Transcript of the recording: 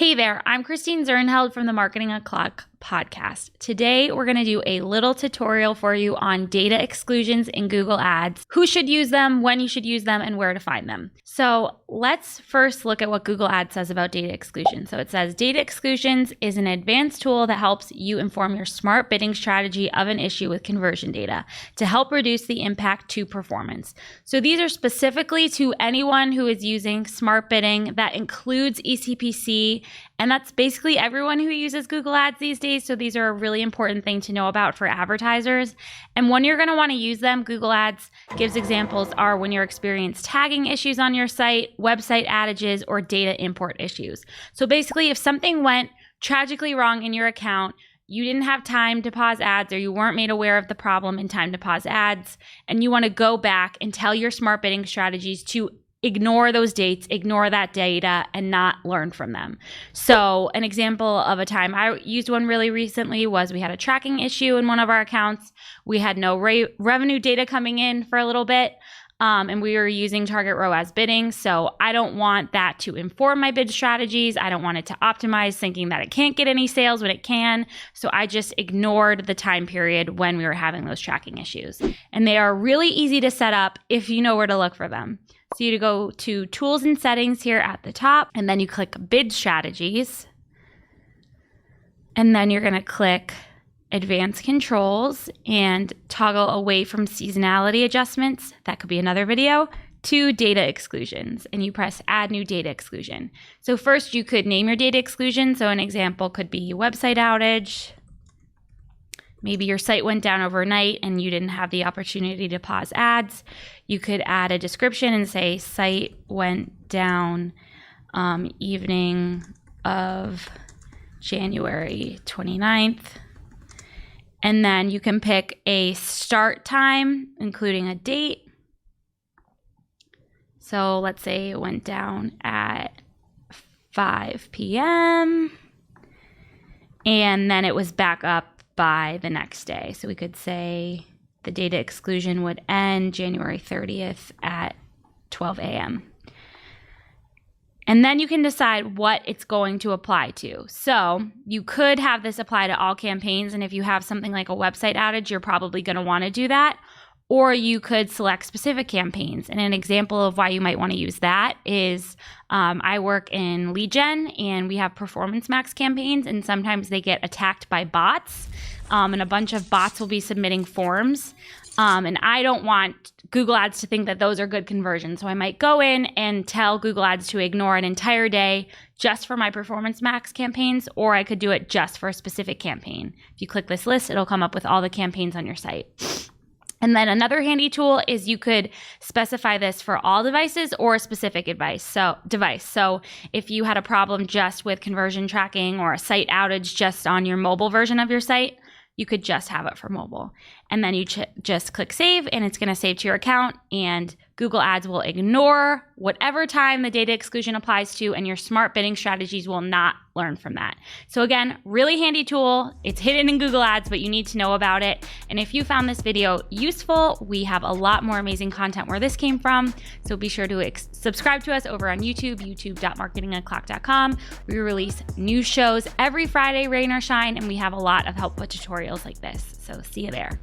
Hey there, I'm Christine Zernheld from the Marketing O'Clock podcast. Today, we're going to do a little tutorial for you on data exclusions in Google Ads, who should use them, when you should use them, and where to find them. So let's first look at what Google Ads says about data exclusions. So it says data exclusions is an advanced tool that helps you inform your smart bidding strategy of an issue with conversion data to help reduce the impact to performance. So these are specifically to anyone who is using smart bidding. That includes eCPC, and that's basically everyone who uses Google Ads these days. So these are a really important thing to know about for advertisers. And when you're going to want to use them, Google Ads gives examples are when you experience tagging issues on your site, website outages, or data import issues. So basically, if something went tragically wrong in your account, you didn't have time to pause ads, or you weren't made aware of the problem in time to pause ads, and you want to go back and tell your smart bidding strategies to ignore those dates, ignore that data, and not learn from them. So an example of a time I used one really recently was we had a tracking issue in one of our accounts. We had no revenue data coming in for a little bit, and we were using target ROAS bidding. So I don't want that to inform my bid strategies. I don't want it to optimize thinking that it can't get any sales when it can. So I just ignored the time period when we were having those tracking issues. And they are really easy to set up if you know where to look for them. So you go to Tools and Settings here at the top, and then you click Bid Strategies. And then you're going to click Advanced Controls and toggle away from seasonality adjustments. That could be another video. To data exclusions, and you press Add New Data Exclusion. So first you could name your data exclusion. So an example could be website outage. Maybe your site went down overnight and you didn't have the opportunity to pause ads. You could add a description and say site went down evening of January 29th. And then you can pick a start time, including a date. So let's say it went down at 5 p.m. and then it was back up by the next day. So we could say the data exclusion would end January 30th at 12 a.m. And then you can decide what it's going to apply to. So you could have this apply to all campaigns. And if you have something like a website outage, you're probably going to want to do that. Or you could select specific campaigns. And an example of why you might want to use that is I work in lead gen, and we have Performance Max campaigns, and sometimes they get attacked by bots. And a bunch of bots will be submitting forms. And I don't want Google Ads to think that those are good conversions. So I might go in and tell Google Ads to ignore an entire day just for my Performance Max campaigns, or I could do it just for a specific campaign. If you click this list, it'll come up with all the campaigns on your site. And then another handy tool is you could specify this for all devices or a specific device. So if you had a problem just with conversion tracking or a site outage just on your mobile version of your site, you could just have it for mobile. And then you just click save, and it's going to save to your account, and Google Ads will ignore whatever time the data exclusion applies to, and your smart bidding strategies will not learn from that. So again, really handy tool. It's hidden in Google Ads, but you need to know about it. And if you found this video useful, we have a lot more amazing content where this came from. So be sure to subscribe to us over on YouTube, youtube.marketingoclock.com. We release new shows every Friday, rain or shine, and we have a lot of helpful tutorials like this. So see you there.